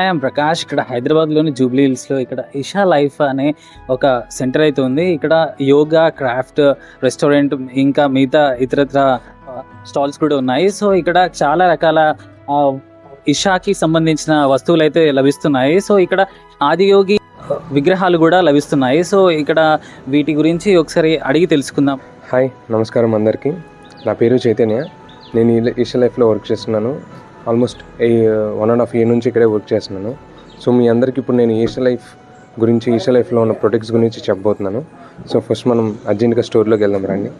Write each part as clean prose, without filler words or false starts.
Hi! I'm Prakash. ఇక్కడ హైదరాబాద్‌లోని Jubilee హిల్స్‌లో ఇక్కడ ఇషా లైఫ్ అనే ఒక సెంటర్ అయితే ఉంది. ఇక్కడ యోగా, క్రాఫ్ట్, రెస్టారెంట్ ఇంకా మిగతా ఇతరత్ర స్టాల్స్ కూడా ఉన్నాయి. సో, ఇక్కడ చాలా రకాల ఆహ్, ఇషాకి సంబంధించిన వస్తువులైతే లభిస్తున్నాయి. సో, ఇక్కడ ఆదియోగి విగ్రహాలు గూడా లభిస్తున్నాయి. సో, ఇక్కడ వీటి గురించి ఒకసారి అడిగి తెలుసుకుందాం. హాయ్, నమస్కారం అందరికీ. నా పేరు చైతన్య. నేను ఈషా లైఫ్లో వర్క్ చేస్తున్నాను. ఆల్మోస్ట్ 1.5 year నుంచి ఇక్కడే వర్క్ చేస్తున్నాను. సో మీ అందరికీ ఇప్పుడు నేను ఈషా లైఫ్లో ఉన్న ప్రొడక్ట్స్ గురించి చెప్పబోతున్నాను. సో ఫస్ట్ మనం అర్జెంట్గా స్టోర్లోకి వెళ్దాం రండి.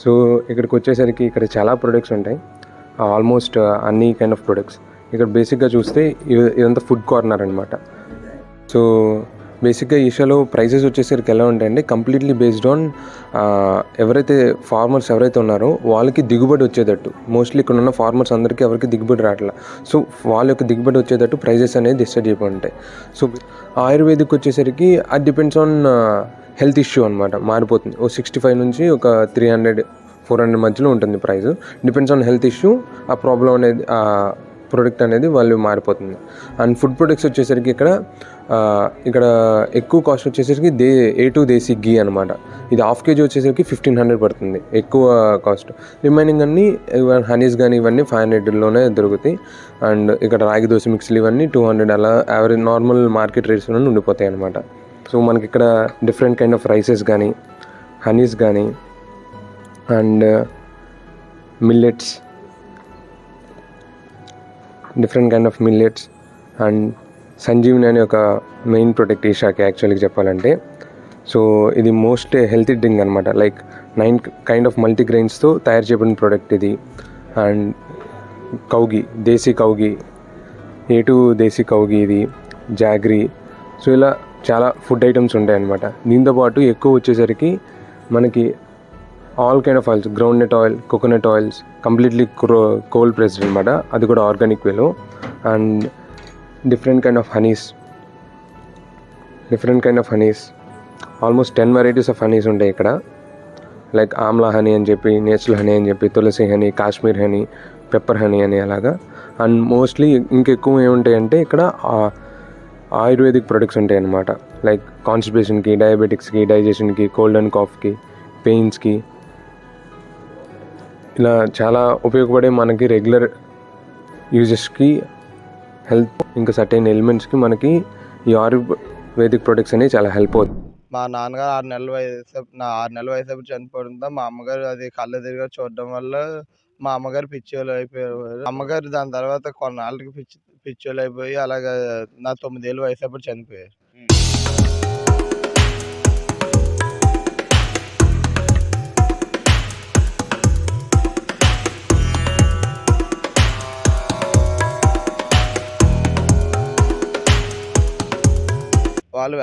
సో ఇక్కడికి వచ్చేసరికి ఇక్కడ చాలా ప్రొడక్ట్స్ ఉంటాయి. ఆల్మోస్ట్ అన్ని కైండ్ ఆఫ్ ప్రొడక్ట్స్. ఇక్కడ బేసిక్గా చూస్తే ఇదంతా ఫుడ్ కార్నర్ అనమాట. సో బేసిక్గా ఈషాలో ప్రైజెస్ వచ్చేసరికి ఎలా ఉంటాయండి, కంప్లీట్లీ బేస్డ్ ఆన్ ఎవరైతే ఫార్మర్స్ ఎవరైతే ఉన్నారో వాళ్ళకి దిగుబడి వచ్చేటట్టు. మోస్ట్లీ ఇక్కడ ఉన్న ఫార్మర్స్ అందరికీ ఎవరికి దిగుబడి రావట్లా. సో వాళ్ళ యొక్క దిగుబడి వచ్చేటట్టు ప్రైజెస్ అనేది డిసైడ్ అయిపోయి ఉంటాయి. సో ఆయుర్వేదిక్ వచ్చేసరికి అది డిపెండ్స్ ఆన్ హెల్త్ ఇష్యూ అనమాట, మారిపోతుంది. 65 నుంచి ఒక 300-400 మధ్యలో ఉంటుంది price. Depends on health issue, ఆ ప్రాబ్లం అనేది ప్రొడక్ట్ అనేది వాళ్ళు మారిపోతుంది. అండ్ ఫుడ్ ప్రొడక్ట్స్ వచ్చేసరికి ఇక్కడ ఎక్కువ కాస్ట్ వచ్చేసరికి A2 దేశీ గీ అనమాట. ఇది 1/2 kg వచ్చేసరికి 1500 పడుతుంది, ఎక్కువ కాస్ట్. రిమైనింగ్ అన్నీ హనీస్ కానీ ఇవన్నీ 500లోనే దొరుకుతాయి. అండ్ ఇక్కడ రాగి దోశ మిక్స్లు ఇవన్నీ 200 అలా యావరేజ్ నార్మల్ మార్కెట్ రేట్స్లోనే ఉండిపోతాయి అనమాట. సో మనకి ఇక్కడ డిఫరెంట్ కైండ్ ఆఫ్ రైసెస్ కానీ, హనీస్ కానీ, and millets, different kind of millets, and Sanjeevani అనే ఒక మెయిన్ ప్రొడక్ట్ ఈషాకి యాక్చువల్గా చెప్పాలంటే. సో ఇది మోస్ట్ హెల్తీ డ్రింక్ అనమాట. లైక్ 9 కైండ్ ఆఫ్ మల్టీగ్రెయిన్స్తో తయారు చేయబడిన ప్రోడక్ట్ ఇది. అండ్ కౌగి, దేశీ కౌగి, A2 దేశీ కౌగి, ఇది జాగ్రీ. సో ఇలా చాలా ఫుడ్ ఐటమ్స్ ఉంటాయి అన్నమాట. దీంతోపాటు ఎక్కువ వచ్చేసరికి మనకి all kind of oils, groundnut oil, coconut oils, completely cold pressed అనమాట, అది కూడా ఆర్గానిక్ వేలో. And different kind of honeys, almost 10 varieties of honeys ఉంటాయి ఇక్కడ. లైక్ ఆమ్లా హనీ అని చెప్పి, నేచురల్ హనీ అని చెప్పి, tulsi honey, Kashmir honey, pepper honey అని అలాగా. అండ్ మోస్ట్లీ ఇంకెక్కువ ఏముంటాయంటే ఇక్కడ ఆయుర్వేదిక్ ప్రొడక్ట్స్ ఉంటాయి అన్నమాట. లైక్ కాన్స్టిపేషన్కి, డయాబెటిక్స్కి, డైజెషన్కి, కోల్డ్ అండ్ కాఫ్కి, పెయిన్స్కి, ఇలా చాలా ఉపయోగపడే మనకి రెగ్యులర్ యూజెస్కి, హెల్త్ ఇంకా సర్టైన్ ఎలిమెంట్స్కి మనకి ఈ ఆయుర్వేదిక్ ప్రొడక్ట్స్ అనేవి చాలా హెల్ప్ అవుతుంది. మా నాన్నగారు 6 నెలల వయసు చనిపోవడంతో మా అమ్మగారు అది కళ్ళు తిరిగి చూడడం వల్ల మా అమ్మగారు పిచ్చోళ్ళు అయిపోయారు. అమ్మగారు దాని తర్వాత కొన్నాళ్ళకి పిచ్చోళ్ళు అయిపోయి అలాగా నా 9 ఏళ్ళ వయసు అప్పుడు చనిపోయారు. వాళ్ళు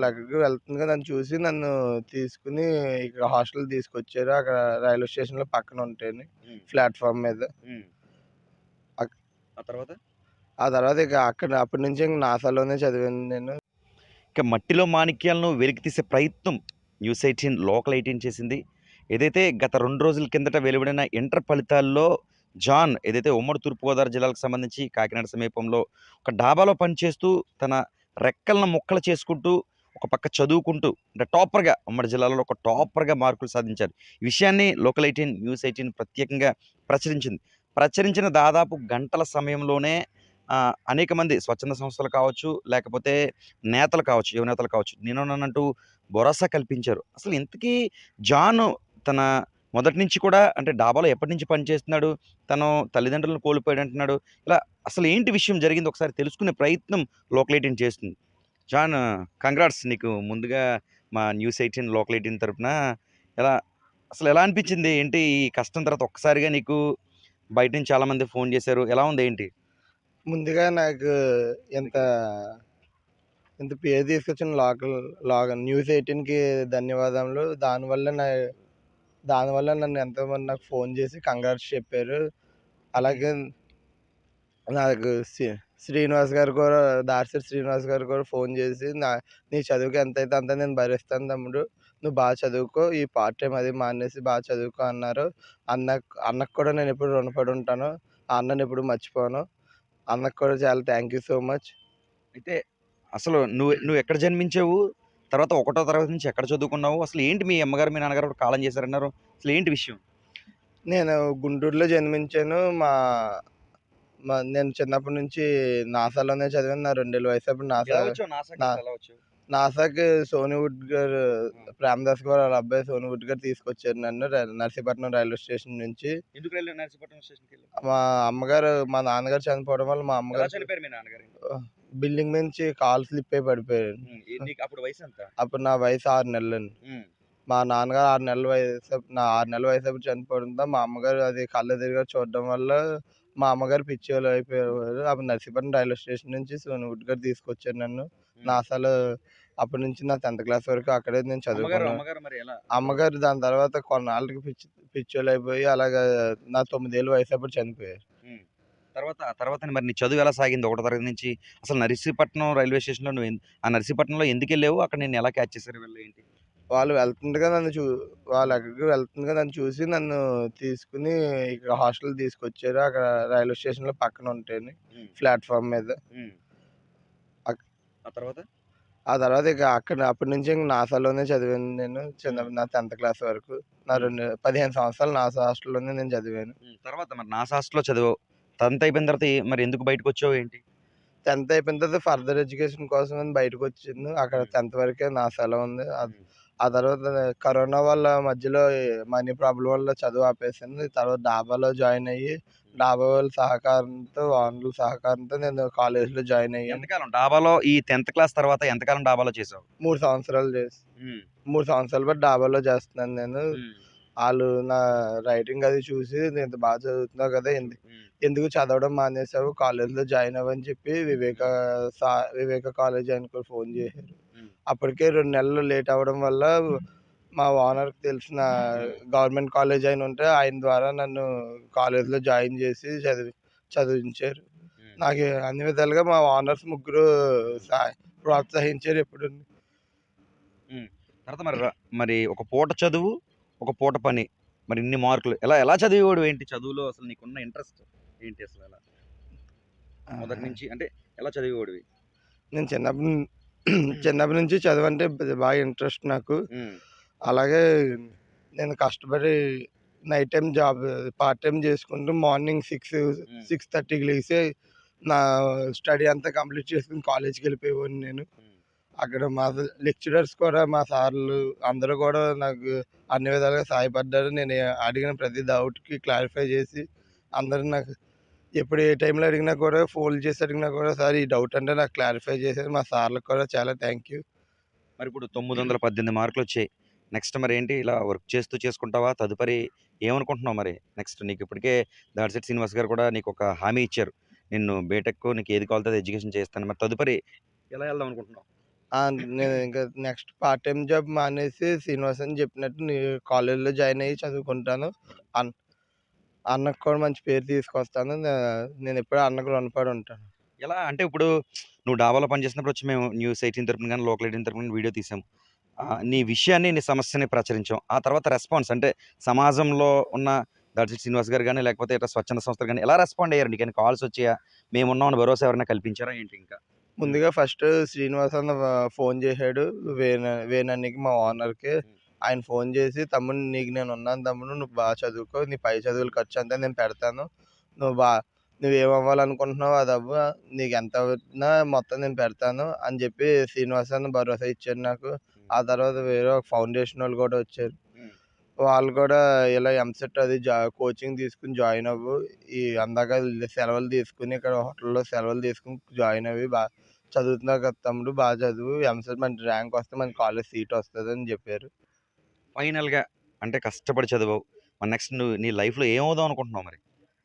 ఎక్కడికి వెళ్తుండగా నన్ను చూసి నన్ను తీసుకుని ఇక్కడ హాస్టల్ తీసుకొచ్చారు. అక్కడ రైల్వే స్టేషన్లో పక్కన ఉంటాయని ప్లాట్ఫామ్ మీద. ఆ తర్వాత ఇక అప్పటి నుంచి ఇంక నాసాలోనే చదివాను నేను. ఇక మట్టిలో మాణిక్యాలను వెలికి తీసే ప్రయత్నం న్యూస్ 18 లోకల్ 18 చేసింది. ఏదైతే గత 2 రోజుల కిందట వెలువడిన ఇంటర్ ఫలితాల్లో జాన్ ఏదైతే ఉమ్మడి తూర్పుగోదావరి జిల్లాలకు సంబంధించి కాకినాడ సమీపంలో ఒక డాబాలో పనిచేస్తూ తన రెక్కలను ముక్కలు చేసుకుంటూ ఒక పక్క చదువుకుంటూ అంటే టాపర్గా ఉమ్మడి జిల్లాలో ఒక టాపర్గా మార్కులు సాధించారు. ఈ విషయాన్ని లోకల్ 18 న్యూస్ 18 ప్రత్యేకంగా ప్రచురించిన దాదాపు గంటల సమయంలోనే అనేక మంది స్వచ్ఛంద సంస్థలు కావచ్చు, లేకపోతే నేతలు కావచ్చు, యువ నేతలు కావచ్చు, నేనున్నానంటూ భరోసా కల్పించారు. అసలు ఇంతకీ జాన్ తన మొదటి నుంచి కూడా అంటే డాబాలో ఎప్పటి నుంచి పనిచేస్తున్నాడు, తను తల్లిదండ్రులను కోల్పోయాడు అంటున్నాడు. ఇలా అసలు ఏంటి విషయం జరిగింది ఒకసారి తెలుసుకునే ప్రయత్నం లోకల్ 18 చేస్తుంది. జాన్, కంగ్రాట్స్ నీకు ముందుగా మా న్యూస్ 18 లోకల్ 18 తరపున. అసలు ఎలా అనిపించింది ఏంటి ఈ కష్టం తర్వాత ఒక్కసారిగా నీకు బయట నుంచి చాలామంది ఫోన్ చేశారు, ఎలా ఉంది ఏంటి? ముందుగా నాకు ఇంత పేరు తీసుకొచ్చిన న్యూస్ 18కి ధన్యవాదములు. దానివల్ల నన్ను ఎంతోమంది నాకు ఫోన్ చేసి కంగ్రాట్స్ చెప్పారు. అలాగే నాకు దాసరి శ్రీనివాస్ గారు కూడా ఫోన్ చేసి నీ చదువుకి ఎంతైతే అంత నేను భరిస్తాను తమ్ముడు, నువ్వు బాగా చదువుకో, ఈ పార్ట్ టైం అది మానేసి బాగా చదువుకో అన్నారు. అన్నకు కూడా నేను ఎప్పుడు రుణపడి ఉంటాను. ఆ అన్నని ఎప్పుడు మర్చిపోను. అన్నకు కూడా చాలా థ్యాంక్ యూ సో మచ్. అయితే అసలు నువ్వు ఎక్కడ జన్మించావు? తర్వాత ఒకటో తరగతి నుంచి ఎక్కడ చదువుకున్నావు? అసలు ఏంటి మీ అమ్మగారు, మీ నాన్నగారు కూడా కాలం చేశారన్నారు. అసలు ఏంటి విషయం? నేను గుంటూరులో జన్మించాను. మా మా నేను చిన్నప్పటి నుంచి నాసాలోనే చదివాను. నా 2 ఏళ్ల వయసప్పుడు ఎలా వచ్చావు నాసాకి? నా అసలు ఎలా వచ్చావు? నాసాకి సోనీ వుడ్ గారు, ప్రేమదాస్ గారు వాళ్ళ అబ్బాయి సోనీ వుడ్ గారు తీసుకొచ్చారు నన్ను నర్సీపట్నం రైల్వే స్టేషన్ నుంచి. ఎందుకు వెళ్ళావు నర్సీపట్నం స్టేషన్‌కి వెళ్ళావు? మా నాన్నగారు చనిపోవడం వల్ల మా ఎలా అమ్మగారు చనిపోయారు మీ నాన్నగారు? బిల్డింగ్ నుంచి కాలు స్లిప్ అయి పడిపోయారు. నీకు అప్పుడు వయసు ఎంత? అప్పుడు నా వయసు 6 నెలలండి. హ్మ్. మా నాన్నగారు 6 నెలల వయసప్పుడు చనిపోవడంతో మా అమ్మగారు అది కళ్ళు తిరిగి చూడడం వల్ల మా అమ్మగారు పిచ్చోళ్ళు అయిపోయారు. అప్పుడు నర్సీపట్నం రైల్వే స్టేషన్ నుంచి సోనీ వుడ్ గారు తీసుకొచ్చారు నన్ను. నాసాలో అప్పటి నుంచి నా 10థ్ క్లాస్ వరకు అక్కడే నేను చదువుకున్నాను. అమ్మగారు మరి ఎలా? అమ్మగారు దాని తర్వాత కొన్నాళ్ళకి పిచ్చోళ్ళు అయిపోయి అలాగా నా 9 ఏళ్ల వయసప్పుడు చనిపోయారు. హ్మ్. తర్వాత మరి నీ చదువు ఎలా సాగింది ఒకటో తరగతి నుంచి? అసలు నర్సీపట్నం రైల్వే స్టేషన్‌లో ఆ నర్సీపట్నంలో ఎందుకెళ్ళావు? అక్కడ నిన్ను ఎలా క్యాచ్ చేశారు వీళ్ళు ఏంటి? వాళ్ళు వెళ్తుండగా నన్ను వాళ్ళు ఎక్కడికో వెళ్తుండగా నన్ను చూసి నన్ను తీసుకొని ఇక్కడ హాస్టల్‌కి తీసుకొచ్చారు. అక్కడ రైల్వే స్టేషన్‌లో పక్కన ఉంటాయని హ్మ్. ప్లాట్‌ఫార్మ్ మీద. హ్మ్. అక్ ఆ తర్వాత? ఆ తర్వాత ఇక అప్పటి నుంచి ఇంక నాసాలోనే చదివాను నేను. నా 10థ్ క్లాస్ వరకు. నా 15 సంవత్సరాలు నాసా హాస్టల్‌లోనే నేను చదివాను. తర్వాత మరి నాసా హాస్టల్‌లో చదివావు. 10థ్ అయిపోయిన తర్వాత మరి ఎందుకు బయటకొచ్చావు ఏంటి? 10థ్ అయిపోయిన తర్వాత ఫర్దర్ ఎడ్యుకేషన్ కోసం అని బయటకొచ్చాను. అక్కడ 10థ్ వరకే నాసాలో ఉంది. ఆ తర్వాత కరోనా వల్ల మధ్యలో మనీ ప్రాబ్లమ్ వల్ల చదువు ఆపేసాను. తర్వాత డాబాలో జాయిన్ అయ్యి, డాబా వాళ్ళ సహకారంతో, ఓనర్ల సహకారంతో నేను కాలేజ్‌లో జాయిన్ అయ్యాను. ఎంతకాలం డాబాలో ఈ 10థ్ క్లాస్ తర్వాత ఎంతకాలం డాబాలో చేసావు? 3 సంవత్సరాలు 3 సంవత్సరాలు బట్టి డాబాలో చేస్తున్నాను నేను. ఆళ్ళు నా రైటింగ్ అది చూసి "నువ్వు ఇంత బాగా చదువుతున్నావు కదా! ఎందుకు చదవడం మానేసావు? కాలేజ్‌లో జాయిన్ అవ్వు" అని చెప్పి వివేక కాలేజ్ అని కూడా ఫోన్ చేశారు. అప్పటికే 2 నెలలు లేట్ అవ్వడం వల్ల మా ఓనర్‌కి తెలిసిన గవర్నమెంట్ కాలేజ్ ఆయన ఉంటే ఆయన ద్వారా నన్ను కాలేజ్‌లో జాయిన్ చేసి చదివించారు. నాకు అన్ని విధాలుగా మా ఓనర్స్ ముగ్గురు ప్రోత్సహించారు ఎప్పుడూను. తర్వాత మరి ఒక పూట చదువు, ఒక పూట పని. మరి ఇన్ని మార్కులు ఎలా చదివేవాడివి ఏంటి చదువులో అసలు నీకున్న ఇంట్రెస్ట్ ఏంటి అసలు ఎలా? మొదటి నుంచి అంటే ఎలా చదివేవాడివి? నేను చిన్నప్పటి నుంచి చదువంటే బాగా ఇంట్రెస్ట్ నాకు. అలాగే నేను కష్టపడి నైట్ టైమ్ పార్ట్ టైమ్ చేసుకుంటూ మార్నింగ్ 6:30కి లేసి నా స్టడీ అంతా కంప్లీట్ చేసుకొని కాలేజ్‌కి వెళ్ళిపోయేవాడిని నేను. అక్కడ మా లెక్చరర్స్ కూడా మా సార్లు అందరూ కూడా నాకు అన్ని విధాలుగా సహాయపడ్డారు. నేను అడిగిన ప్రతి డౌట్‌కి క్లారిఫై చేసి అందరూ నాకు ఎప్పుడు ఏ టైంలో అడిగినా కూడా ఫోన్లు చేసి అడిగినా కూడా సార్ ఈ డౌట్ అంటే నాకు క్లారిఫై చేశారు. మా సార్‌లకు కూడా చాలా థ్యాంక్ యూ. మరి ఇప్పుడు 918 మార్కులొచ్చాయి. నెక్స్ట్ మరేంటి ఇలా వర్క్ చేసుకుంటావా? తదుపరి ఏమనుకుంటున్నావు మరి? నెక్స్ట్ నీకు ఇప్పటికే దాడిశెట్టి శ్రీనివాస్ గారు కూడా నీకొక హామీ ఇచ్చారు. నిన్ను బీటెక్ నీకు ఏది కావాలితే అది ఎడ్యుకేషన్ చేస్తాను. మరి తదుపరి ఎలా వెళ్దాం అనుకుంటున్నావు? నేను ఇంకా నెక్స్ట్ పార్ట్ టైమ్ జాబ్ మానేసి శ్రీనివాస్ అని చెప్పినట్టు కాలేజ్‌లో జాయిన్ అయ్యి చదువుకుంటాను. అన్ అన్నకు కూడా మంచి పేరు తీసుకొస్తాను. నేను ఎప్పుడూ అన్నకు రుణపడి ఉంటాను. ఎలా అంటే ఇప్పుడు నువ్వు డాబాలో పనిచేసినప్పుడు వచ్చి మేము న్యూస్ 18 తరపున గాని, లోకల్ 18 తరపున వీడియో తీసాం. నీ విషయాన్ని, నీ సమస్యని ప్రచురించాం. ఆ తర్వాత రెస్పాన్స్ అంటే సమాజంలో ఉన్న దాడిశెట్టి శ్రీనివాస్ గారు గాని, లేకపోతే ఇట్లా స్వచ్ఛంద సంస్థలు గాని ఎలా రెస్పాండ్ అయ్యారు? నీకేమైనా కాల్స్ వచ్చాయా? మేమున్నామని భరోసా ఎవరైనా కల్పించారా ఏంటి ఇంకా? ముందుగా ఫస్ట్ శ్రీనివాస్ అన్న ఫోన్ చేశాడు. వేణన్నకి మా ఓనర్‌కి. ఆయన ఫోన్ చేసి "తమ్ముడు నీకు నేనున్నాను తమ్ముడు. నువ్వు బాగా చదువుకో. నీ పై చదువుల ఖర్చంతా నేను పెడతాను. నువ్వు నువ్వేమవ్వాలనుకుంటున్నావో అది అవ్వు. నీకెంత అవుతున్నా మొత్తం నేను పెడతాను" అని చెప్పి శ్రీనివాస్ అన్న భరోసా ఇచ్చాడు నాకు. ఆ తర్వాత వేరే ఒక ఫౌండేషన్ వాళ్ళు కూడా వచ్చారు. వాళ్ళు కూడా ఇలా ఎంసెట్ అది కోచింగ్ తీసుకొని జాయిన్ అవ్వు. అందాక సెలవులు తీసుకొని ఇక్కడ హోటల్‌లో సెలవులు తీసుకొని జాయిన్ అవ్వి. చదువుతున్నావు కదా తమ్ముడు బాగా చదువు. ఎంసెట్ మంచి ర్యాంక్ వస్తే మంచి కాలేజ్ సీట్ వస్తదని చెప్పారు. ఫైనల్‌గా అంటే కష్టపడి చదివావు. మరి నెక్స్ట్ నువ్వు నీ లైఫ్‌లో ఏమవుదాం అనుకుంటున్నావు మరి?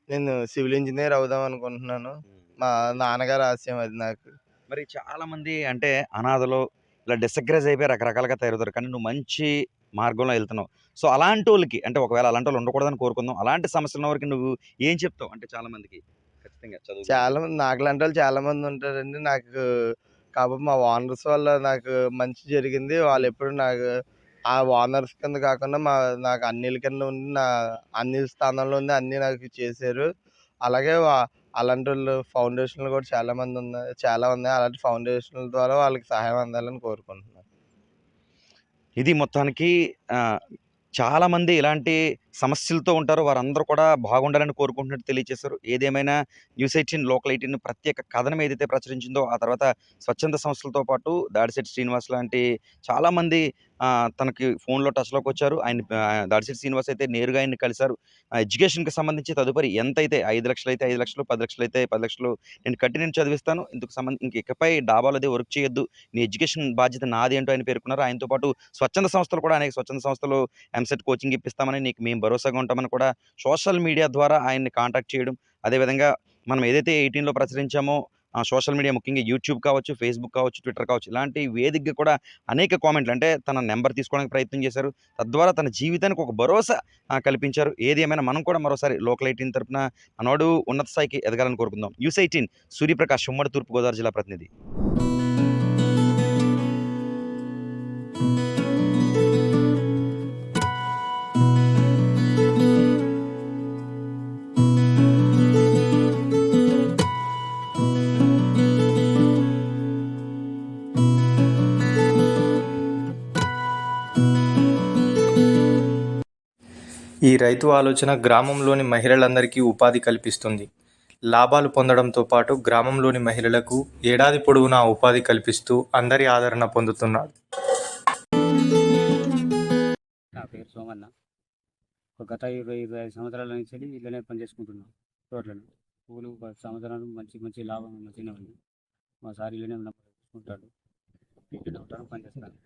నేను సివిల్ ఇంజినీర్ అవుదాం అనుకుంటున్నాను. మా నాన్నగారి ఆశయం అది నాకు. మరి చాలామంది అంటే అనాథలు ఇలా డిసకరేజ్ అయిపోయి రకరకాలుగా తయారవుతారు. కానీ నువ్వు మంచి మార్గంలో వెళ్తున్నావు. సో అలాంటోళ్ళకి అంటే ఒకవేళ అలాంటోళ్ళు ఉండకూడదని కోరుకుందాం. అలాంటి సమస్యలు ఉన్న వరకు నువ్వు ఏం చెప్తావు? అంటే చాలామందికి ఖచ్చితంగా చదువు గురించి. చాలామంది నాకులాంటి వాళ్ళు చాలామంది ఉంటారండి. కాకపోతే మా ఓనర్స్ వల్ల నాకు మంచి జరిగింది. వాళ్ళెప్పుడు నాకు ఆ ఓనర్స్ కింద కాకుండా నాకు అన్నిల కింద ఉండి అన్నిల స్థానంలో ఉండి అన్నీ నాకు చేశారు. అలాగే అలాంటి వాళ్ళు ఫౌండేషన్లు కూడా చాలా ఉన్నాయి. అలాంటి ఫౌండేషన్ల ద్వారా వాళ్ళకి సహాయం అందాలని కోరుకుంటున్నాను. ఇది మొత్తానికి చాలామంది ఇలాంటి సమస్యలతో ఉంటారు. వారందరూ కూడా బాగుండాలని కోరుకుంటున్నట్టు తెలియజేశారు. ఏదేమైనా న్యూస్ 18 లోకల్ 18 ప్రత్యేక కథనం ఏదైతే ప్రచురించిందో, ఆ తర్వాత స్వచ్ఛంద సంస్థలతో పాటు దాడిశెట్టి శ్రీనివాస్ లాంటి చాలామంది తనకి ఫోన్‌లో టచ్‌లోకి వచ్చారు. దాడిశెట్టి శ్రీనివాస్ అయితే నేరుగా ఆయన్ని కలిసారు. ఎడ్యుకేషన్‌కి సంబంధించి తదుపరి ఎంతైతే 5,00,000 అయితే 5,00,000, 10,00,000 అయితే 10,00,000 నేను చదివిస్తాను. ఇంక ఇకపై డాబాలో అది వర్క్ చేయొద్దు. నీ ఎడ్యుకేషన్ బాధ్యత నాది అంటూ ఆయన పేర్కొన్నారు. ఆయనతో పాటు స్వచ్ఛంద సంస్థలు కూడా అనేక స్వచ్ఛంద సంస్థలు ఎంసెట్ కోచింగ్ ఇప్పిస్తామని, నీకు మేము భరోసాగా ఉంటామని కూడా సోషల్ మీడియా ద్వారా ఆయన్ని కాంటాక్ట్ చేయడం. అదేవిధంగా మనం ఏదైతే 18లో ప్రచురించామో సోషల్ మీడియా ముఖ్యంగా యూట్యూబ్ కావచ్చు, ఫేస్‌బుక్ కావచ్చు, ట్విట్టర్ కావచ్చు, ఇలాంటి వేదికగా కూడా అనేక కామెంట్లు అంటే తన నంబర్ తీసుకోవడానికి ప్రయత్నం చేశారు. తద్వారా తన జీవితానికి ఒక భరోసా కల్పించారు. ఏది ఏమైనా మనం కూడా మరోసారి లోకల్ 18 తరపున మనోడు ఉన్నత స్థాయికి ఎదగాలని కోరుకుందాం. న్యూస్ 18 సూర్యప్రకాష్, ఉమ్మడి తూర్పుగోదావరి జిల్లా ప్రతినిధి. ఈ రైతు ఆలోచన గ్రామంలోని మహిళలందరికీ ఉపాధి కల్పిస్తుంది. లాభాలు పొందడంతో పాటు గ్రామంలోని మహిళలకు ఏడాది పొడవునా ఉపాధి కల్పిస్తూ అందరి ఆదరణ పొందుతున్నాడు. నా పేరు సోమన్న. గత 25 సంవత్సరాల నుంచి ఇళ్ళనే పనిచేసుకుంటున్నాం. తోటలను పూలు సంవత్సరాలు మంచి లాభం మంచిగా ఉంది. మా సార్ ఇళ్ళనే చూసుకుంటాడు. ఇళ్ళనే ఉంటాను, పనిచేస్తాను.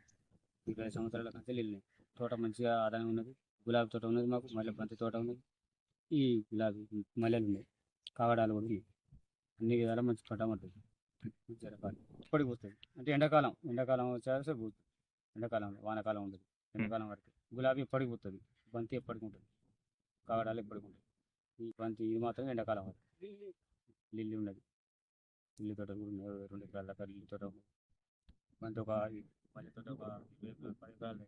25 సంవత్సరాల కంటే ఇళ్ళనే. తోట మంచిగా ఆదాయం ఉన్నది. గులాబీ తోట ఉన్నది, మాకు మల్లె బంతి తోట ఉన్నది. ఈ గులాబీ మల్లెలు ఉన్నాయి, కాగడాలు కూడా ఉన్నాయి. అన్ని విధాలా మంచి తోట ఉంటుంది. మంచి రకాలు ఇప్పటికి పోతుంది. అంటే ఎండాకాలం వచ్చేసరికి పోతుంది. ఎండాకాలంలో వానాకాలం ఉండదు. ఎండాకాలం వరకు గులాబీ ఎప్పటికి పోతుంది. బంతి ఎప్పటికి ఉంటుంది. కాగడాలు ఎప్పటికి ఉంటుంది. ఈ బంతి ఇది మాత్రం ఎండాకాలం వరకు. లిల్లీ ఉన్నది. లిల్లీ తోట కూడా ఉన్నాయి. 2 ఎకరాల దాకా లిల్లీ తోట ఉంది. బంతి మల్లె తోట ఒక 10 ఎకరాలు.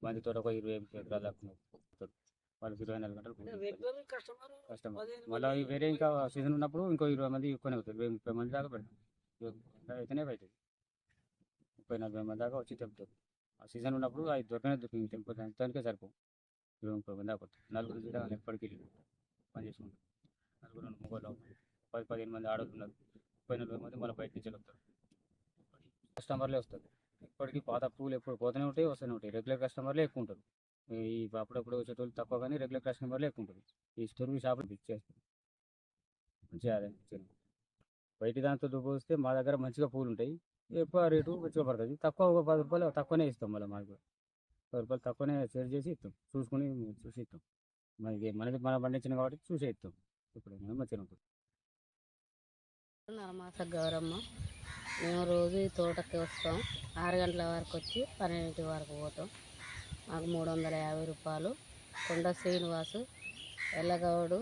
బంతి తోట ఒక 20 ఎకరాల దాకా ఉన్నది. వాళ్ళకి 24 గంటలు కస్టమర్. మళ్ళీ వేరే ఇంకా సీజన్ ఉన్నప్పుడు ఇంకో 20 మంది ఎక్కువనే అవుతారు. 20-30 మంది దాకా పెడతాం. అయితేనే అవుతుంది. 30-40 మంది దాకా వచ్చి తెంపుతారు. ఆ సీజన్ ఉన్నప్పుడు అవి దొరికింది తెంపడానికే సరిపోవు. 20-30 మంది దాకా వస్తారు. నలుగురు కూడా ఎప్పటికీ పని చేసుకుంటారు. నలుగురు మొగోళ్ళు 10-15 మంది ఆడవాళ్ళు ఉన్నారు. 30-40 మంది మళ్ళీ బయట నుంచి వస్తారు. కస్టమర్లే వస్తారు. ఇప్పటికీ పాత పూలు ఎప్పుడు పోతూనే ఉంటాయి, వస్తూనే ఉంటాయి. రెగ్యులర్ కస్టమర్లే ఎక్కువ ఉంటారు. ఈ అప్పుడప్పుడు వచ్చేటోళ్ళు తక్కువ, కానీ రెగ్యులర్ కస్టమర్లే ఎక్కువ ఉంటారు. ఈ స్టోర్ షాపులు ఇచ్చేస్తారు. మంచిగా ఆదాయం బయట దాంతో పోస్తే మా దగ్గర మంచిగా పూలు ఉంటాయి. ఎక్కువ రేటు మంచిగా పడుతుంది. తక్కువ ఒక 10 రూపాయలు తక్కువనే ఇస్తాం. మళ్ళీ మాకు 10 రూపాయలు తక్కువనే సేల్ చేసి ఇస్తాం. చూసి ఇస్తాం. మనది మనం పండించిన కాబట్టి చూసే ఇస్తాం. ఇప్పుడు మంచిగా ఉంటుంది. నరమాస గౌరమ్మ. మేము రోజు ఈ తోటకి వస్తాం. 6 గంటల వరకు వచ్చి 12 వరకు పోతాం. మాకు 350 రూపాయలు. కొండ శ్రీనివాసు, ఎల్లగౌడు,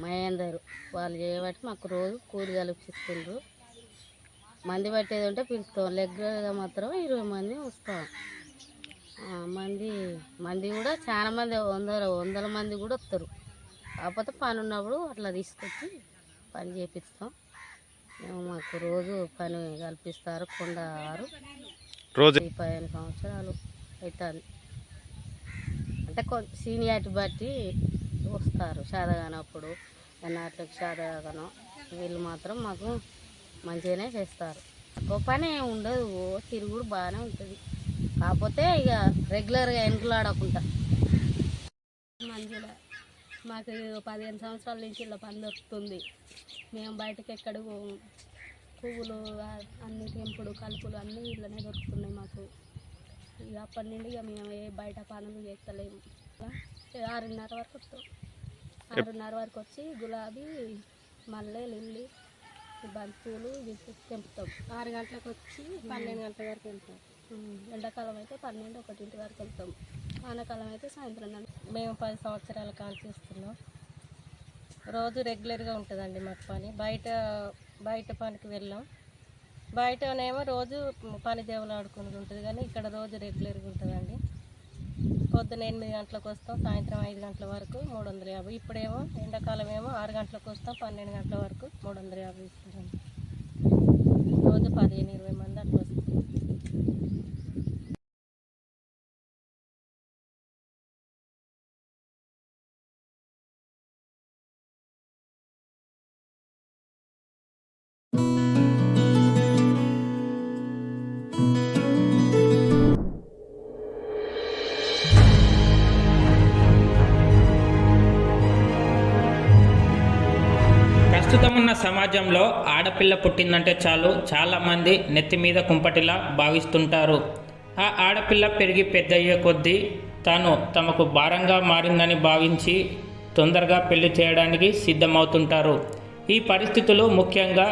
మహేందర్ వాళ్ళు చేయబట్టి మాకు రోజు కూలి కల్పిస్తుండ్రు. మంది పట్టేది ఉంటే పిలుస్తాం. రెగ్యులర్గా మాత్రం 20 మంది వస్తాం. మంది కూడా చాలా మంది, వందల మంది కూడా వస్తారు. కాకపోతే పని ఉన్నప్పుడు అట్లా తీసుకొచ్చి పని చేపిస్తాం. మాకు రోజు పని కల్పిస్తారు. కొండ వారు రోజు 15 సంవత్సరాలు అవుతుంది. అంటే సీనియారిటీ బట్టి వస్తారు. శాతగానప్పుడు ఎన్నాట్లకి శాతగానో వీళ్ళు మాత్రం మాకు మంచిగానే చేస్తారు. ఎక్కువ పని ఏమి ఉండదు. తిరుగుడు బాగానే ఉంటుంది. కాకపోతే ఇక రెగ్యులర్గా వెనుకలాడకుండా. మంచిగా మాకు 15 సంవత్సరాల నుంచి ఇలా పని దొరుకుతుంది. మేము బయటకు ఎక్కడికి పువ్వులు అన్ని తెంపుడు కలుపులు అన్నీ ఇళ్ళనే దొరుకుతున్నాయి మాకు. ఇక అప్పటి నుండి ఇక మేము ఏ బయట పనులు చేస్తలేము. 6:30 వరకు వస్తాం. 6:30 వరకు వచ్చి గులాబీ, మల్లె, లిల్లీ, బంతి పూలు తెంపుతాం. 6 గంటలకు వచ్చి 12 గంటల వరకు వెళ్తాం. ఎండాకాలం అయితే 12-1 వరకు వెళ్తాం. వానాకాలం అయితే సాయంత్రం. మేము 10 సంవత్సరాల కాల్ చేస్తున్నాం. రోజు రెగ్యులర్గా ఉంటుందండి మాకు పని. బయట పనికి వెళ్ళాం. బయటనేమో రోజు పని దేవులు ఆడుకుని ఉంటుంది, కానీ ఇక్కడ రోజు రెగ్యులర్గా ఉంటుందండి. పొద్దున 8 గంటలకు వస్తాం, సాయంత్రం 5 గంటల వరకు 350. ఇప్పుడేమో ఎండాకాలం ఏమో 6 గంటలకు వస్తాం, 12 గంటల వరకు 350 ఇస్తున్నాం. రోజు 15-20 మంది అట్లా వస్తాం. ప్రస్తుతం ఉన్న సమాజంలో ఆడపిల్ల పుట్టిందంటే చాలు చాలామంది నెత్తి మీద కుంపటిలా భావిస్తుంటారు. ఆ ఆడపిల్ల పెరిగి పెద్దయ్యే కొద్దీ తాను తమకు భారంగా మారిందని భావించి తొందరగా పెళ్లి చేయడానికి సిద్ధమవుతుంటారు. ఈ పరిస్థితులు ముఖ్యంగా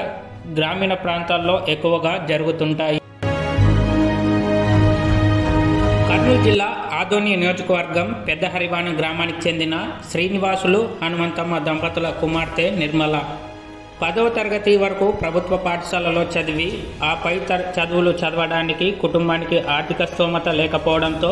గ్రామీణ ప్రాంతాల్లో ఎక్కువగా జరుగుతుంటాయి. కర్నూలు జిల్లా ఆదోని నియోజకవర్గం పెద్ద హరివాణం గ్రామానికి చెందిన శ్రీనివాసులు హనుమంతమ్మ దంపతుల కుమార్తె నిర్మల 10వ తరగతి వరకు ప్రభుత్వ పాఠశాలలో చదివి ఆపై చదువులు చదవడానికి కుటుంబానికి ఆర్థిక స్తోమత లేకపోవడంతో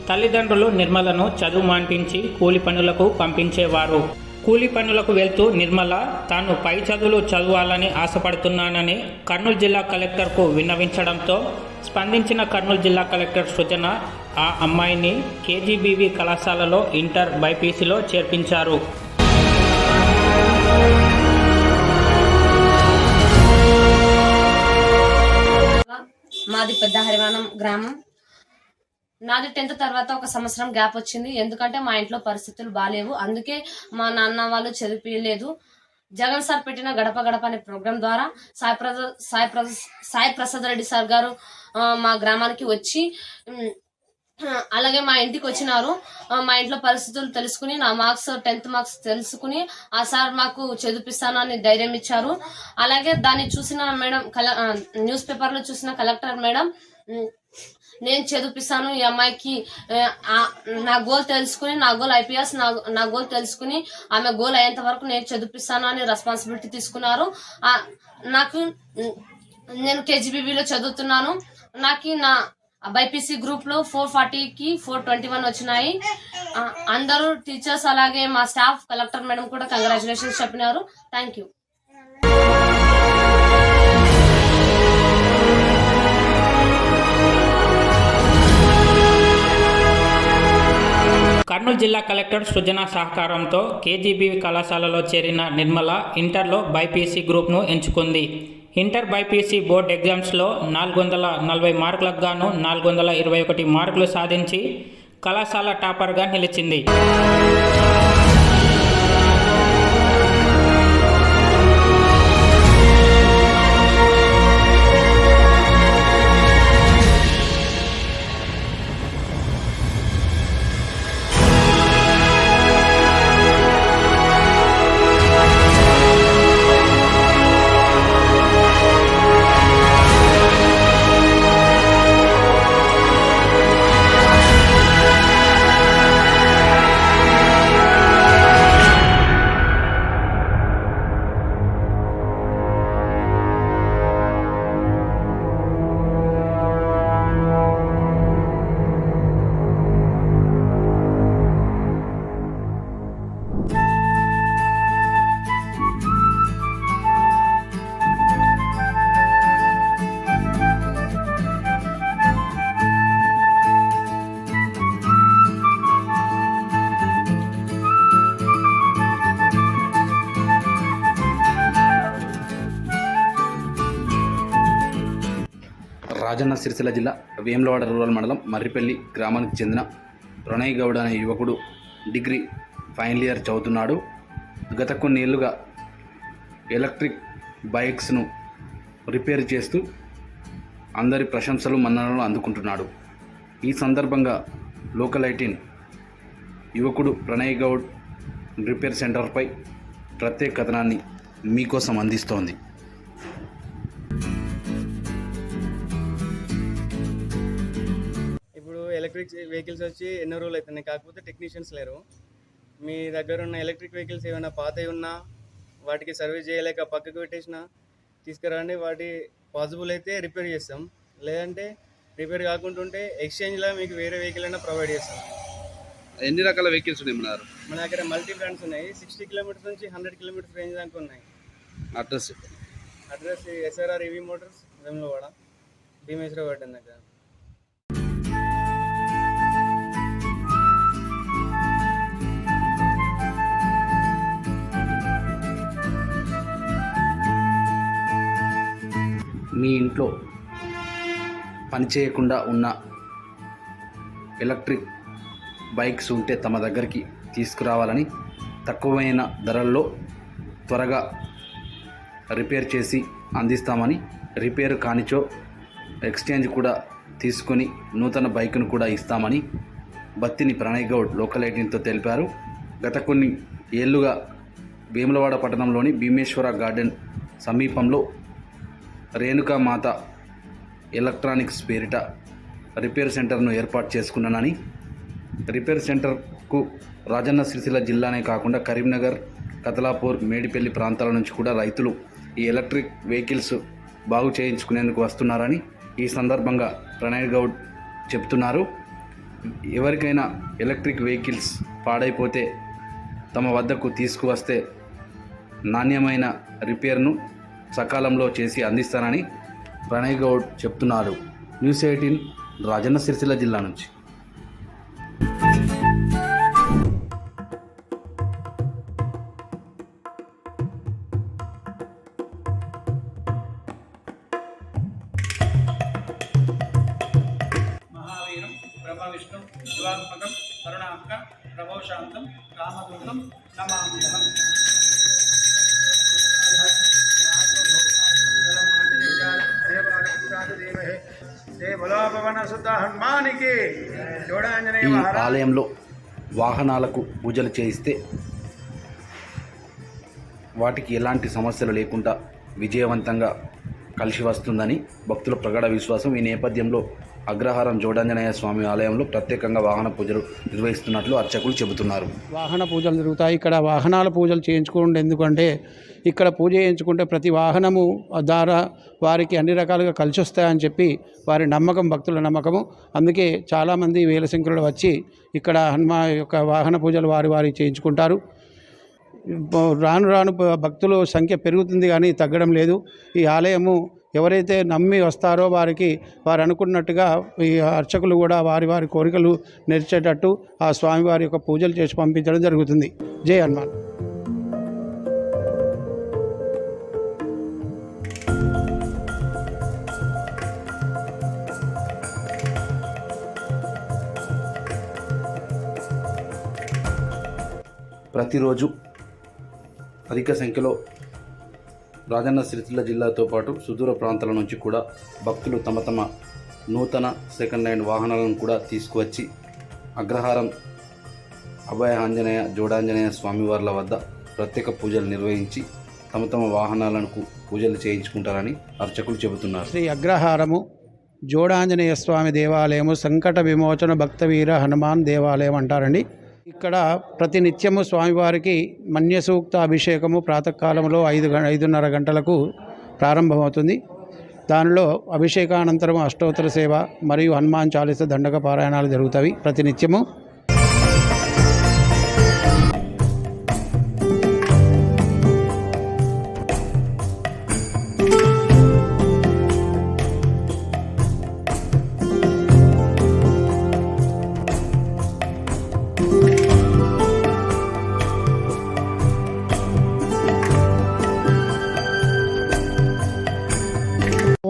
తల్లిదండ్రులు నిర్మలను చదువు మాన్పించి కూలి పనులకు పంపించేవారు. కూలి పనులకు వెళ్తూ నిర్మల తాను పై చదువులు చదవాలని ఆశపడుతున్నానని కర్నూలు జిల్లా కలెక్టర్కు విన్నవించడంతో స్పందించిన కర్నూలు జిల్లా కలెక్టర్ సృజన ఆ అమ్మాయిని కేజీబీవీ కళాశాలలో ఇంటర్ బైపీసీలో చేర్పించారు. మాది పెద్ద హరివాణం గ్రామం. నాది 10th తర్వాత ఒక సంవత్సరం గ్యాప్ వచ్చింది. ఎందుకంటే మా ఇంట్లో పరిస్థితులు బాగాలేవు, అందుకే మా నాన్న వాళ్ళు చదివించలేదు. జగన్ సార్ పెట్టిన గడప గడప అనే ప్రోగ్రాం ద్వారా సాయి ప్రసాద్ రెడ్డి సార్ గారు మా గ్రామానికి వచ్చి అలాగే మా ఇంటికి వచ్చినారు. మా ఇంట్లో పరిస్థితులు తెలుసుకుని నా మార్క్స్ 10th మార్క్స్ తెలుసుకుని ఆ సార్ మాకు చదివిస్తాను అని ధైర్యం ఇచ్చారు. అలాగే దాన్ని చూసిన మేడం న్యూస్ పేపర్లో చూసిన కలెక్టర్ మేడం నేను చదివిస్తాను ఈ అమ్మాయికి, నా గోల్ తెలుసుకుని నా గోల్ ఐపీఎస్ నా గోల్ తెలుసుకుని ఆమె గోల్ అయ్యేంత వరకు నేను చదివిస్తాను అని రెస్పాన్సిబిలిటీ తీసుకున్నారు. నేను కేజీబీవీలో చదువుతున్నాను. నాకు నా బైపీసీ గ్రూప్ లో 440కి 421 వచ్చినాయి. అందరూ టీచర్స్ అలాగే మా స్టాఫ్ కలెక్టర్ మేడం కూడా కంగ్రాచులేషన్స్ చెప్పినారు. Thank you. కర్నూలు జిల్లా కలెక్టర్ సృజన సహకారంతో కేజీబీవీ కళాశాలలో చేరిన నిర్మల ఇంటర్లో బైపీసీ గ్రూప్ను ఎంచుకుంది. ఇంటర్ బైపీసీ బోర్డ్ ఎగ్జామ్స్లో 440 మార్కులకు గాను 421 మార్కులు సాధించి కళాశాల టాపర్గా నిలిచింది. రాజన్న సిరిసిల్ల జిల్లా వేములవాడ రూరల్ మండలం మర్రిపల్లి గ్రామానికి చెందిన ప్రణయ్ గౌడ్ అనే యువకుడు డిగ్రీ ఫైనల్ ఇయర్ చదువుతున్నాడు. గత కొన్ని ఏళ్ళుగా ఎలక్ట్రిక్ బైక్స్ను రిపేర్ చేస్తూ అందరి ప్రశంసలు మన్ననలు అందుకుంటున్నాడు. ఈ సందర్భంగా లోకల్ 18 యువకుడు ప్రణయ్ గౌడ్ రిపేర్ సెంటర్పై ప్రత్యేక కథనాన్ని మీకోసం అందిస్తోంది. ఎలక్ట్రిక్ వెహికల్స్ వచ్చి ఎన్నో రోజులు అవుతున్నాయి, కాకపోతే టెక్నీషియన్స్ లేరు. మీ దగ్గర ఉన్న ఎలక్ట్రిక్ వెహికల్స్ ఏమైనా పాతవి ఉన్నా వాటికి సర్వీస్ చేయలేక పక్కకు పెట్టేసినా తీసుకురండి. వాటి పాసిబుల్ అయితే రిపేర్ చేస్తాం, లేదంటే రిపేర్ కాకుండా ఉంటే ఎక్స్చేంజ్లో మీకు వేరే వెహికల్ అయినా ప్రొవైడ్ చేస్తాం. ఎన్ని రకాల వెహికల్స్ ఉన్నాయి మన దగ్గర? మన దగ్గర మల్టీ బ్రాండ్స్ ఉన్నాయి. 60 కిలోమీటర్స్ నుంచి 100 కిలోమీటర్స్ రేంజ్ దాకా ఉన్నాయి. Address address SRR EV motors, Vemulawada, Bhimeshwara garden దగ్గర. మీ ఇంట్లో పనిచేయకుండా ఉన్న ఎలక్ట్రిక్ బైక్స్ ఉంటే తమ దగ్గరికి తీసుకురావాలని, తక్కువైన ధరల్లో త్వరగా రిపేర్ చేసి అందిస్తామని, రిపేర్ కానిచో ఎక్స్చేంజ్ కూడా తీసుకొని నూతన బైక్ను కూడా ఇస్తామని బత్తిని ప్రణయ్ గౌడ్ లోకల్ 18తో తెలిపారు. గత కొన్ని ఏళ్లుగా వేములవాడ పట్టణంలోని భీమేశ్వర గార్డెన్ సమీపంలో రేణుకామాత ఎలక్ట్రానిక్స్ పేరిట రిపేర్ సెంటర్ను ఏర్పాటు చేసుకున్నానని, రిపేర్ సెంటర్కు రాజన్న సిరిసిల్ల జిల్లానే కాకుండా కరీంనగర్, కతలాపూర్, మేడిపల్లి ప్రాంతాల నుంచి కూడా రైతులు ఈ ఎలక్ట్రిక్ వెహికల్స్ బాగు చేయించుకునేందుకు వస్తున్నారని ఈ సందర్భంగా ప్రణయ్ గౌడ్ చెప్తున్నారు. ఎవరికైనా ఎలక్ట్రిక్ వెహికల్స్ పాడైపోతే తమ వద్దకు తీసుకువస్తే నాణ్యమైన రిపేర్ను సకాలంలో చేసి అందిస్తానని ప్రణయ్ గౌడ్ చెప్తున్నారు. న్యూస్ 18 రాజన్న సిరిసిల్ల జిల్లా నుంచి. మహావీరం బ్రహ్మవిష్ణు శివాత్మకం కరుణాంక ప్రభోశాంతం రామదూతం నమామ్యహం. ఈ ఆలయంలో వాహనాలకు పూజలు చేయిస్తే వాటికి ఎలాంటి సమస్యలు లేకుండా విజయవంతంగా కలిసి వస్తుందని భక్తుల ప్రగాఢ విశ్వాసం. ఈ నేపథ్యంలో అగ్రహారం జోడాంజనేయ స్వామి ఆలయంలో ప్రత్యేకంగా వాహన పూజలు నిర్వహిస్తున్నట్లు అర్చకులు చెబుతున్నారు. వాహన పూజలు జరుగుతాయి ఇక్కడ. వాహనాల పూజలు చేయించుకోండి, ఎందుకంటే ఇక్కడ పూజ చేయించుకుంటే ప్రతి వాహనము ద్వారా వారికి అన్ని రకాలుగా కలిసి వస్తాయని చెప్పి వారి నమ్మకం, భక్తుల నమ్మకము. అందుకే చాలామంది వేల సంఖ్యలో వచ్చి ఇక్కడ హనుమా యొక్క వాహన పూజలు వారి చేయించుకుంటారు. రాను రాను భక్తుల సంఖ్య పెరుగుతుంది కానీ తగ్గడం లేదు. ఈ ఆలయము ఎవరైతే నమ్మి వస్తారో వారికి వారు అనుకున్నట్టుగా ఈ అర్చకులు కూడా వారి కోరికలు నెరవేర్చేటట్టు ఆ స్వామివారి యొక్క పూజలు చేసి పంపించడం జరుగుతుంది. జై హనుమాన్. ప్రతిరోజు అధిక సంఖ్యలో రాజన్న సిరిసిల్ల జిల్లాతో పాటు సుదూర ప్రాంతాల నుంచి కూడా భక్తులు తమ తమ నూతన సెకండ్ హ్యాండ్ వాహనాలను కూడా తీసుకువచ్చి అగ్రహారం అభయ ఆంజనేయ జోడాంజనేయ స్వామివార్ల వద్ద ప్రత్యేక పూజలు నిర్వహించి తమ తమ వాహనాలకు పూజలు చేయించుకుంటారని అర్చకులు చెబుతున్నారు. శ్రీ అగ్రహారము జోడాంజనేయ స్వామి దేవాలయము సంకట విమోచన భక్తవీర హనుమాన్ దేవాలయం అంటారండి. ఇక్కడ ప్రతినిత్యము స్వామివారికి మన్యసూక్త అభిషేకము ప్రాతకాలంలో 5:30 గంటలకు ప్రారంభమవుతుంది. దానిలో అభిషేకానంతరం అష్టోత్తర సేవ మరియు హనుమాన్ చాలీస దండక పారాయణాలు జరుగుతాయి ప్రతినిత్యము.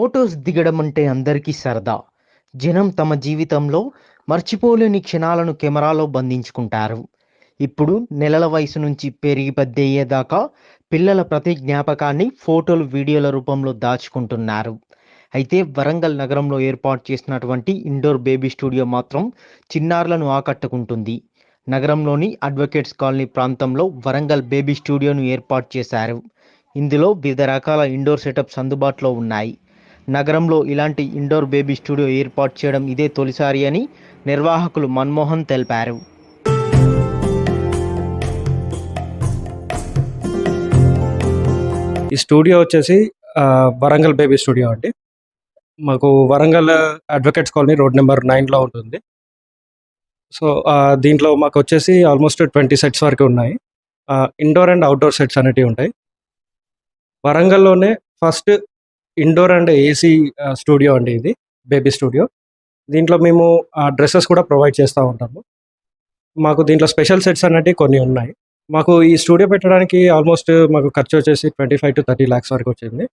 ఫొటోస్ దిగడం అంటే అందరికీ సరదా. జనం తమ జీవితంలో మర్చిపోలేని క్షణాలను కెమెరాలో బంధించుకుంటారు. ఇప్పుడు నెలల వయసు నుంచి పెరిగి పెద్దయ్యేదాకా పిల్లల ప్రతి జ్ఞాపకాన్ని ఫోటోలు, వీడియోల రూపంలో దాచుకుంటున్నారు. అయితే వరంగల్ నగరంలో ఏర్పాటు చేసినటువంటి ఇండోర్ బేబీ స్టూడియో మాత్రం చిన్నారులను ఆకట్టుకుంటుంది. నగరంలోని అడ్వకేట్స్ కాలనీ ప్రాంతంలో వరంగల్ బేబీ స్టూడియోను ఏర్పాటు చేశారు. ఇందులో వివిధ రకాల ఇండోర్ సెటప్స్ అందుబాటులో ఉన్నాయి. నగరంలో ఇలాంటి ఇండోర్ బేబీ స్టూడియో ఏర్పాటు చేయడం ఇదే తొలిసారి అని నిర్వాహకులు మన్మోహన్ తెలిపారు. ఈ స్టూడియో వచ్చేసి వరంగల్ బేబీ స్టూడియో అండి. మాకు Warangal advocates colony road number 9లో ఉంటుంది. సో దీంట్లో మాకు వచ్చేసి ఆల్మోస్ట్ 20 సెట్స్ వరకు ఉన్నాయి. ఇండోర్ అండ్ అవుట్డోర్ సెట్స్ అనేటివి ఉంటాయి. వరంగల్లోనే first indoor and AC studio అండి ఇది, బేబీ స్టూడియో. దీంట్లో మేము డ్రెస్సెస్ కూడా ప్రొవైడ్ చేస్తూ ఉంటాము. మాకు దీంట్లో స్పెషల్ సెట్స్ అనేటివి కొన్ని ఉన్నాయి. మాకు ఈ స్టూడియో పెట్టడానికి ఆల్మోస్ట్ మాకు ఖర్చు వచ్చేసి 25 to 30 lakhs వరకు వచ్చింది.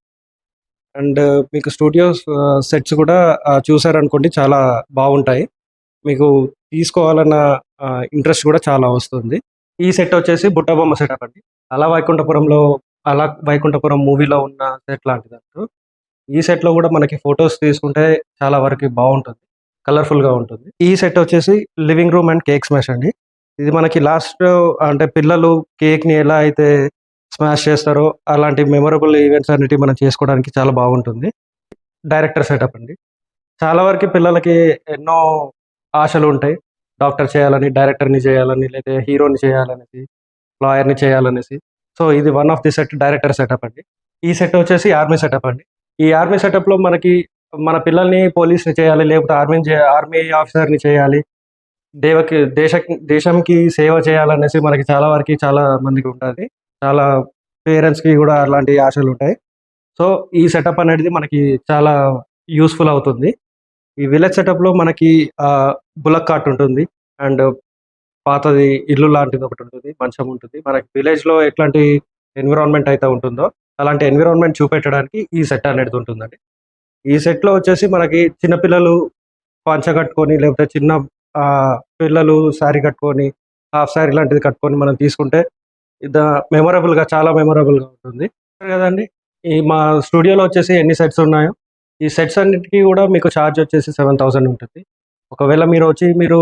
అండ్ మీకు స్టూడియో సెట్స్ కూడా చూసారనుకోండి, చాలా బాగుంటాయి. మీకు తీసుకోవాలన్న ఇంట్రెస్ట్ కూడా చాలా వస్తుంది. ఈ సెట్ వచ్చేసి బుట్టబొమ్మ సెటప్ అండి. అలా వైకుంఠపురం మూవీలో ఉన్న సెట్ లాంటిది అంటూ. ఈ సెట్లో కూడా మనకి ఫొటోస్ తీసుకుంటే చాలా వరకు బాగుంటుంది, కలర్ఫుల్గా ఉంటుంది. ఈ సెట్ వచ్చేసి living room and cake smash అండి. ఇది మనకి లాస్ట్ అంటే పిల్లలు కేక్ని ఎలా అయితే స్మాష్ చేస్తారో అలాంటి మెమొరబుల్ ఈవెంట్స్ అన్నిటి మనం చేసుకోవడానికి చాలా బాగుంటుంది. డైరెక్టర్ సెటప్ అండి. చాలా వరకు పిల్లలకి ఎన్నో ఆశలు ఉంటాయి, డాక్టర్ చేయాలని, డైరెక్టర్ని చేయాలని, లేదా హీరోని చేయాలనేసి, లాయర్ని చేయాలనేసి. సో ఇది one of the set, director setup అండి. ఈ సెట్ వచ్చేసి ఆర్మీ సెటప్ అండి. ఈ ఆర్మీ సెటప్లో మనకి మన పిల్లల్ని పోలీస్ని చేయాలి, లేకపోతే ఆర్మీ ఆఫీసర్ని చేయాలి, దేశంకి సేవ చేయాలనేసి మనకి చాలా వరకు చాలా మందికి ఉంటుంది. చాలా పేరెంట్స్కి కూడా అలాంటి ఆశలు ఉంటాయి. సో ఈ సెటప్ అనేది మనకి చాలా యూస్ఫుల్ అవుతుంది. ఈ విలేజ్ సెటప్లో మనకి బులక్ కార్ట్ ఉంటుంది, అండ్ పాతది ఇల్లు లాంటిది ఒకటి ఉంటుంది, మంచం ఉంటుంది. మనకి విలేజ్లో ఎట్లాంటి ఎన్విరాన్మెంట్ అయితే ఉంటుందో అలాంటి ఎన్విరాన్మెంట్ చూపెట్టడానికి ఈ సెట్ అనేది ఉంటుందండి. ఈ సెట్లో వచ్చేసి మనకి చిన్నపిల్లలు పంచ కట్టుకొని, లేకపోతే చిన్న పిల్లలు శారీ కట్టుకొని, హాఫ్ శారీ లాంటిది కట్టుకొని మనం తీసుకుంటే మెమొరబుల్గా, చాలా మెమొరబుల్గా ఉంటుంది కదండి. ఈ మా స్టూడియోలో వచ్చేసి ఎన్ని సెట్స్ ఉన్నాయో, ఈ సెట్స్ అన్నిటికీ కూడా మీకు ఛార్జ్ వచ్చేసి 7,000 ఉంటుంది. ఒకవేళ మీరు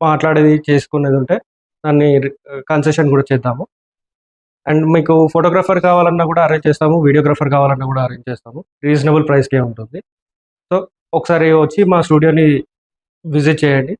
మాట్లాడేది చేసుకునేది ఉంటే దాన్ని కన్సెషన్ కూడా చేద్దాము. అండ్ మీకు ఫోటోగ్రాఫర్ కావాలన్నా కూడా అరేంజ్ చేస్తాము, వీడియోగ్రాఫర్ కావాలన్నా కూడా అరేంజ్ చేస్తాము. రీజనబుల్ ప్రైస్కే ఉంటుంది. సో ఒకసారి వచ్చి మా స్టూడియోని విజిట్ చేయండి.